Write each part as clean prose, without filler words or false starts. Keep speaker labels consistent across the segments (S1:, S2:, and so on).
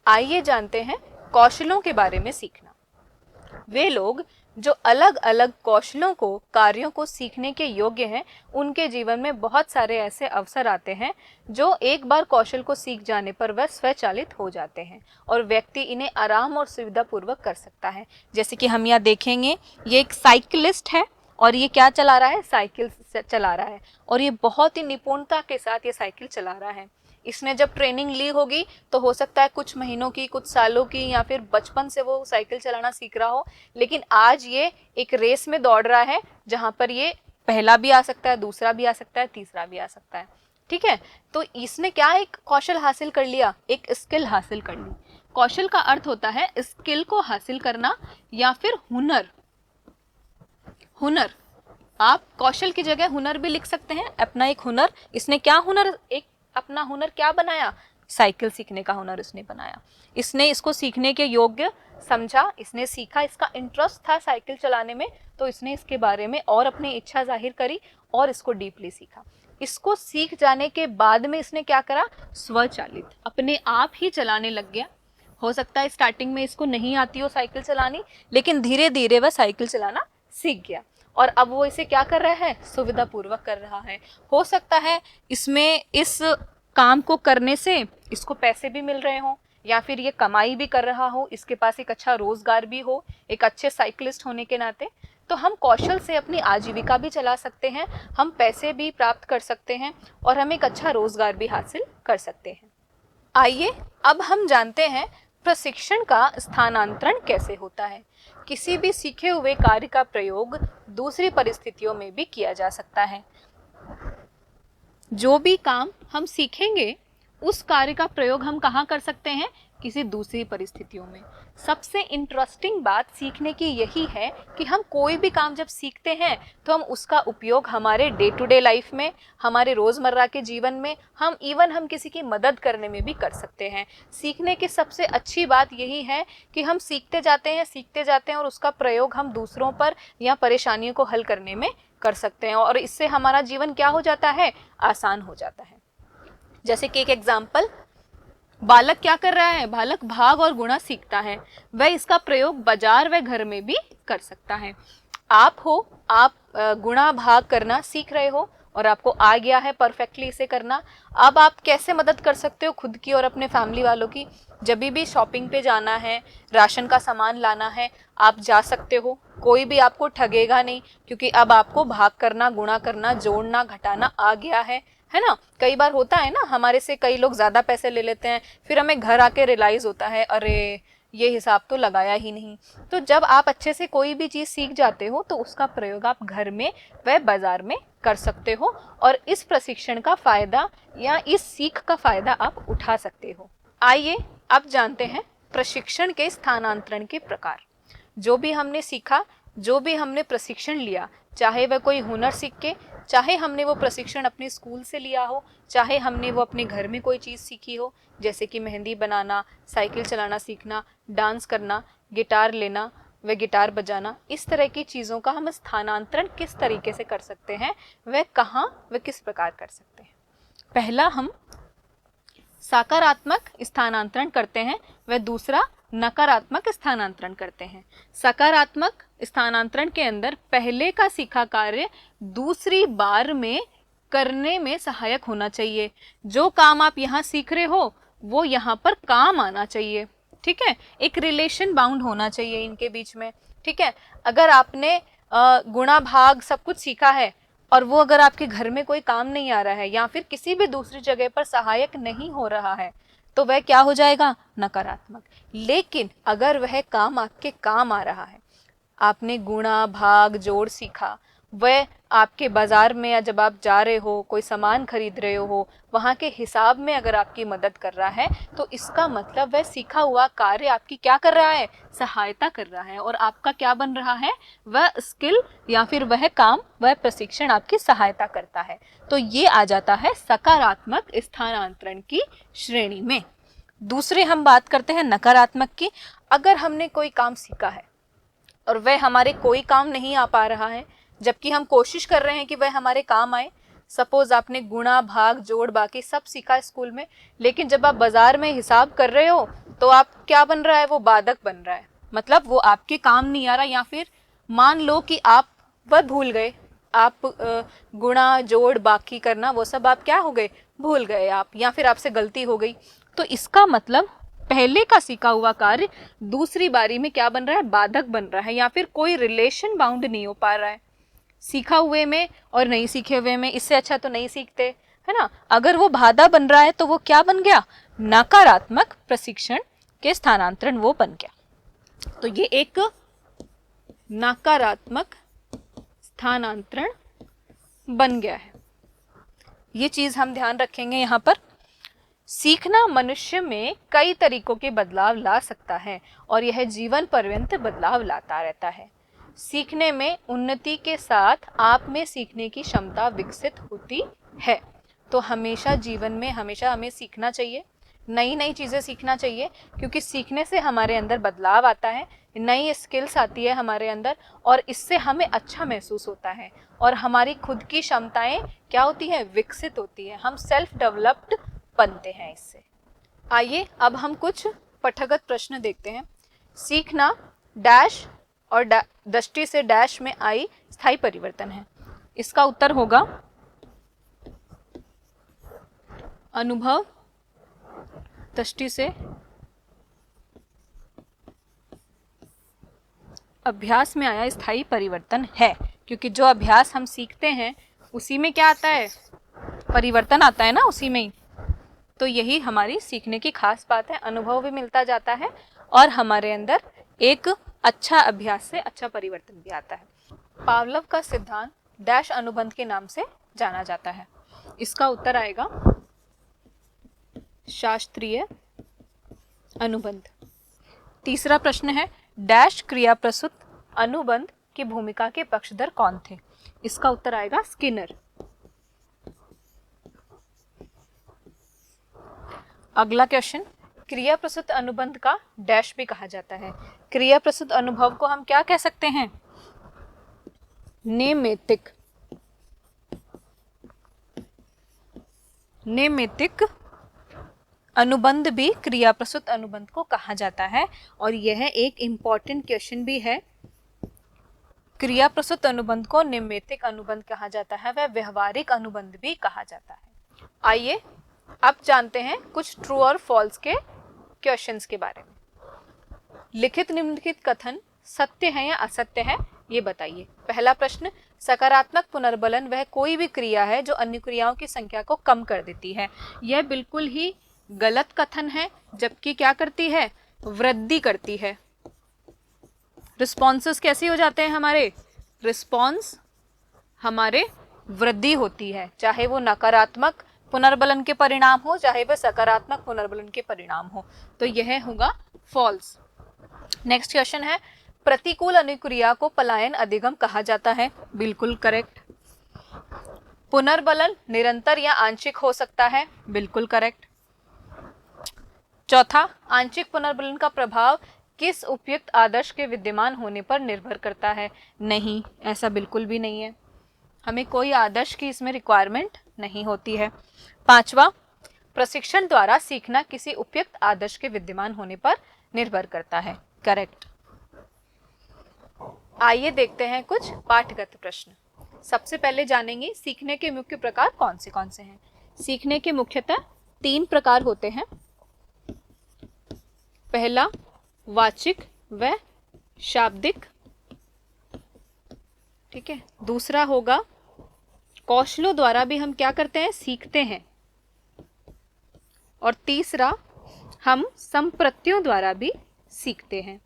S1: आइए जानते हैं कौशलों के बारे में सीखना। वे लोग जो अलग अलग कौशलों को, कार्यों को सीखने के योग्य हैं, उनके जीवन में बहुत सारे ऐसे अवसर आते हैं जो एक बार कौशल को सीख जाने पर वह स्वचालित हो जाते हैं और व्यक्ति इन्हें आराम और सुविधापूर्वक कर सकता है। जैसे कि हम यहाँ देखेंगे, ये एक साइकिलिस्ट है और ये क्या चला रहा है? साइकिल चला रहा है और ये बहुत ही निपुणता के साथ ये साइकिल चला रहा है। इसने जब ट्रेनिंग ली होगी तो हो सकता है कुछ महीनों की, कुछ सालों की, या फिर बचपन से वो साइकिल चलाना सीख रहा हो, लेकिन आज ये एक रेस में दौड़ रहा है जहां पर ये पहला भी आ सकता है, दूसरा भी आ सकता है, तीसरा भी आ सकता है। ठीक है, तो इसने क्या एक कौशल हासिल कर लिया, एक स्किल हासिल कर ली। कौशल का अर्थ होता है स्किल को हासिल करना या फिर हुनर। हुनर, आप कौशल की जगह हुनर भी लिख सकते हैं, अपना एक हुनर। इसने क्या हुनर, एक अपना हुनर क्या बनाया? साइकिल सीखने का हुनर इसने बनाया। इसने इसको सीखने के योग्य समझा, इसने सीखा, इसका इंटरेस्ट था साइकिल चलाने में, तो इसने इसके बारे में और अपनी इच्छा जाहिर करी और इसको डीपली सीखा। इसको सीख जाने के बाद में इसने क्या करा? स्वचालित, अपने आप ही चलाने लग गया। हो सकता है स्टार्टिंग में इसको नहीं आती हो साइकिल चलानी, लेकिन धीरे धीरे वह साइकिल चलाना सीख गया और अब वो इसे क्या कर रहा है? सुविधापूर्वक कर रहा है। हो सकता है इसमें इस काम को करने से इसको पैसे भी मिल रहे हों, या फिर ये कमाई भी कर रहा हो, इसके पास एक अच्छा रोजगार भी हो, एक अच्छे साइकिलिस्ट होने के नाते। तो हम कौशल से अपनी आजीविका भी चला सकते हैं, हम पैसे भी प्राप्त कर सकते हैं और हम एक अच्छा रोजगार भी हासिल कर सकते हैं। आइए अब हम जानते हैं प्रशिक्षण का स्थानांतरण कैसे होता है। किसी भी सीखे हुए कार्य का प्रयोग दूसरी परिस्थितियों में भी किया जा सकता है। जो भी काम हम सीखेंगे उस कार्य का प्रयोग हम कहाँ कर सकते हैं? किसी दूसरी परिस्थितियों में। सबसे इंटरेस्टिंग बात सीखने की यही है कि हम कोई भी काम जब सीखते हैं तो हम उसका उपयोग हमारे डे टू डे लाइफ में, हमारे रोजमर्रा के जीवन में, हम किसी की मदद करने में भी कर सकते हैं। सीखने की सबसे अच्छी बात यही है कि हम सीखते जाते हैं और उसका प्रयोग हम दूसरों पर या परेशानियों को हल करने में कर सकते हैं और इससे हमारा जीवन क्या हो जाता है? आसान हो जाता है। जैसे कि एक एग्जाम्पल, बालक क्या कर रहा है? बालक भाग और गुणा सीखता है, वह इसका प्रयोग बाजार व घर में भी कर सकता है। आप गुणा भाग करना सीख रहे हो और आपको आ गया है परफेक्टली इसे करना। अब आप कैसे मदद कर सकते हो खुद की और अपने फैमिली वालों की? जब भी शॉपिंग पे जाना है, राशन का सामान लाना है, आप जा सकते हो, कोई भी आपको ठगेगा नहीं, क्योंकि अब आपको भाग करना, गुणा करना, जोड़ना, घटाना आ गया है ना। कई बार होता है ना, हमारे से कई लोग ज्यादा पैसे ले लेते हैं, फिर हमें घर आके रियलाइज होता है अरे ये हिसाब तो लगाया ही नहीं। तो जब आप अच्छे से कोई भी चीज सीख जाते हो तो उसका प्रयोग आप घर में व बाजार में कर सकते हो और इस प्रशिक्षण का फायदा या इस सीख का फायदा आप उठा सकते हो। आइए अब जानते हैं प्रशिक्षण के स्थानांतरण के प्रकार। जो भी हमने सीखा, जो भी हमने प्रशिक्षण लिया, चाहे वह कोई हुनर सीख के, चाहे हमने वो प्रशिक्षण अपने स्कूल से लिया हो, चाहे हमने वो अपने घर में कोई चीज़ सीखी हो, जैसे कि मेहंदी बनाना, साइकिल चलाना सीखना, डांस करना, गिटार लेना व गिटार बजाना, इस तरह की चीज़ों का हम स्थानांतरण किस तरीके से कर सकते हैं, वह कहाँ व किस प्रकार कर सकते हैं। पहला हम सकारात्मक स्थानांतरण करते हैं व दूसरा नकारात्मक स्थानांतरण करते हैं। सकारात्मक स्थानांतरण के अंदर पहले का सीखा कार्य दूसरी बार में करने में सहायक होना चाहिए। जो काम आप यहाँ सीख रहे हो वो यहाँ पर काम आना चाहिए। ठीक है, एक रिलेशन बाउंड होना चाहिए इनके बीच में। ठीक है, अगर आपने गुणा भाग सब कुछ सीखा है और वो अगर आपके घर में कोई काम नहीं आ रहा है या फिर किसी भी दूसरी जगह पर सहायक नहीं हो रहा है तो वह क्या हो जाएगा? नकारात्मक। लेकिन अगर वह काम आपके काम आ रहा है, आपने गुणा भाग जोड़ सीखा, वह आपके बाजार में या जब आप जा रहे हो, कोई सामान खरीद रहे हो, वहाँ के हिसाब में अगर आपकी मदद कर रहा है तो इसका मतलब वह सीखा हुआ कार्य आपकी क्या कर रहा है? सहायता कर रहा है और आपका क्या बन रहा है? वह स्किल या फिर वह काम, वह प्रशिक्षण आपकी सहायता करता है। तो ये आ जाता है सकारात्मक स्थानांतरण की श्रेणी में। दूसरे हम बात करते हैं नकारात्मक की। अगर हमने कोई काम सीखा है और वह हमारे कोई काम नहीं आ पा रहा है, जबकि हम कोशिश कर रहे हैं कि वह हमारे काम आए। सपोज आपने गुणा भाग जोड़ बाकी सब सीखा स्कूल में, लेकिन जब आप बाजार में हिसाब कर रहे हो तो आप क्या बन रहा है, वो बाधक बन रहा है, मतलब वो आपके काम नहीं आ रहा। या फिर मान लो कि आप वह भूल गए, आप गुणा जोड़ बाकी करना वो सब आप क्या हो गए, भूल गए आप, या फिर आपसे गलती हो गई। तो इसका मतलब पहले का सीखा हुआ कार्य दूसरी बारी में क्या बन रहा है, बाधक बन रहा है, या फिर कोई रिलेशन बाउंड नहीं हो पा रहा है सीखा हुए में और नहीं सीखे हुए में। इससे अच्छा तो नहीं सीखते, है ना। अगर वो बाधा बन रहा है तो वो क्या बन गया, नकारात्मक प्रशिक्षण के स्थानांतरण वो बन गया। तो ये एक नकारात्मक स्थानांतरण बन गया है। ये चीज हम ध्यान रखेंगे यहाँ पर। सीखना मनुष्य में कई तरीकों के बदलाव ला सकता है और यह जीवन पर्यंत बदलाव लाता रहता है। सीखने में उन्नति के साथ आप में सीखने की क्षमता विकसित होती है। तो हमेशा जीवन में हमेशा हमें सीखना चाहिए, नई नई चीज़ें सीखना चाहिए, क्योंकि सीखने से हमारे अंदर बदलाव आता है, नई स्किल्स आती है हमारे अंदर, और इससे हमें अच्छा महसूस होता है और हमारी खुद की क्षमताएं क्या होती है, विकसित होती है। हम सेल्फ डेवलप्ड बनते हैं इससे। आइए अब हम कुछ पठगत प्रश्न देखते हैं। सीखना डैश और दृष्टि से डैश में आई स्थायी परिवर्तन है। इसका उत्तर होगा अनुभव दृष्टि से अभ्यास में आया स्थायी परिवर्तन है, क्योंकि जो अभ्यास हम सीखते हैं उसी में क्या आता है, परिवर्तन आता है ना, उसी में ही। तो यही हमारी सीखने की खास बात है। अनुभव भी मिलता जाता है और हमारे अंदर एक अच्छा अभ्यास से अच्छा परिवर्तन भी आता है। पावलोव का सिद्धांत डैश अनुबंध के नाम से जाना जाता है। इसका उत्तर आएगा शास्त्रीय अनुबंध। तीसरा प्रश्न है, डैश क्रिया प्रस्तुत अनुबंध की भूमिका के पक्षधर कौन थे। इसका उत्तर आएगा स्किनर। अगला क्वेश्चन, क्रिया प्रस्तुत अनुबंध का डैश भी कहा जाता है। क्रिया प्रस्तुत अनुभव को हम क्या कह सकते हैं, नेमेतिक। नेमेतिक अनुबंध भी क्रिया प्रस्तुत अनुबंध को कहा जाता है, और यह एक इंपॉर्टेंट क्वेश्चन भी है। क्रिया प्रस्तुत अनुबंध को नेमेतिक अनुबंध कहा जाता है, वह व्यवहारिक अनुबंध भी कहा जाता है। आइए अब जानते हैं कुछ ट्रू और फॉल्स के क्वेश्चंस के बारे में। लिखित निम्नलिखित कथन सत्य है या असत्य है, ये बताइए। पहला प्रश्न, सकारात्मक पुनर्बलन वह कोई भी क्रिया है जो अन्य क्रियाओं की संख्या को कम कर देती है। यह बिल्कुल ही गलत कथन है, जबकि क्या करती है, वृद्धि करती है। रिस्पॉन्सेस कैसे हो जाते हैं हमारे, रिस्पॉन्स हमारे वृद्धि होती है, चाहे वो नकारात्मक पुनर्बलन के परिणाम हो चाहे वह सकारात्मक पुनर्बलन के परिणाम हो। तो यह होगा फॉल्स। नेक्स्ट क्वेश्चन है, प्रतिकूल अनुक्रिया को पलायन अधिगम कहा जाता है। बिल्कुल करेक्ट। पुनर्बलन निरंतर या आंशिक हो सकता है। बिल्कुल करेक्ट। चौथा, आंशिक पुनर्बलन का प्रभाव किस उपयुक्त आदर्श के विद्यमान होने पर निर्भर करता है। नहीं, ऐसा बिल्कुल भी नहीं है, हमें कोई आदर्श की इसमें रिक्वायरमेंट नहीं होती है। पांचवा, प्रशिक्षण द्वारा सीखना किसी उपयुक्त आदर्श के विद्यमान होने पर निर्भर करता है। करेक्ट। आइए देखते हैं कुछ पाठगत प्रश्न। सबसे पहले जानेंगे सीखने के मुख्य प्रकार कौन से हैं। सीखने के मुख्यतः 3 प्रकार होते हैं। पहला वाचिक व शाब्दिक, ठीक है। दूसरा होगा कौशलों द्वारा भी हम क्या करते हैं, सीखते हैं। और तीसरा, हम संप्रत्तियों द्वारा भी सीखते हैं।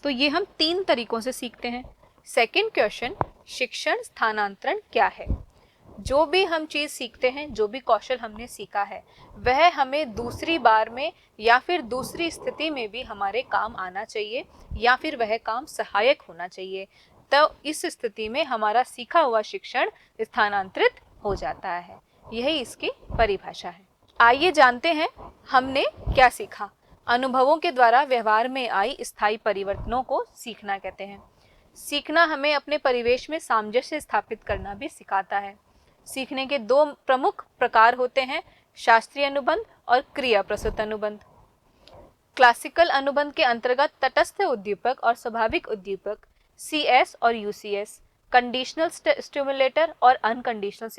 S1: तो ये हम 3 तरीकों से सीखते हैं। सेकंड क्वेश्चन, शिक्षण स्थानांतरण क्या है। जो भी हम चीज सीखते हैं, जो भी कौशल हमने सीखा है, वह हमें दूसरी बार में या फिर दूसरी स्थिति में भी हमारे काम आना चाहिए, या फिर वह काम सहायक होना चाहिए। तो इस स्थिति में हमारा सीखा हुआ शिक्षण स्थानांतरित हो जाता है। यही इसकी परिभाषा है। आइए जानते हैं हमने क्या सीखा। अनुभवों के द्वारा व्यवहार में आई स्थायी परिवर्तनों को सीखना कहते हैं। सीखना हमें अपने परिवेश में सामंजस्य स्थापित करना भी सिखाता है। सीखने के 2 प्रमुख प्रकार होते हैं, शास्त्रीय अनुबंध और क्रिया प्रस्तुत अनुबंध। क्लासिकल अनुबंध के अंतर्गत तटस्थ उद्दीपक और स्वाभाविक उद्दीपक CS और UCS, कंडीशनल स्टिमुलेटर और अनकंडीशनल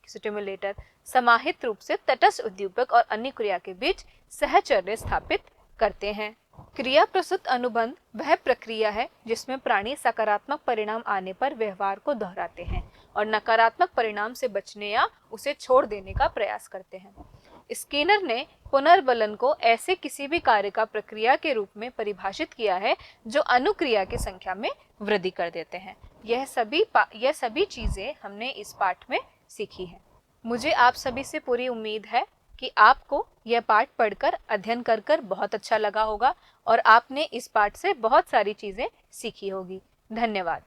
S1: स्टिमुलेटर समाहित रूप से तटस्थ उद्दीपक और अन्य क्रिया के बीच सहचर्य स्थापित करते हैं। क्रिया प्रस्तुत अनुबंध वह प्रक्रिया है जिसमें प्राणी सकारात्मक परिणाम आने पर व्यवहार को दोहराते हैं और नकारात्मक परिणाम से बचने या उसे छोड़ देने का प्रयास करते हैं। स्किनर ने पुनर्बलन को ऐसे किसी भी कार्य का प्रक्रिया के रूप में परिभाषित किया है जो अनुक्रिया की संख्या में वृद्धि कर देते हैं। यह सभी चीजें हमने इस पाठ में सीखी है। मुझे आप सभी से पूरी उम्मीद है कि आपको यह पाठ पढ़कर अध्ययन कर बहुत अच्छा लगा होगा और आपने इस पाठ से बहुत सारी चीजें सीखी होगी। धन्यवाद।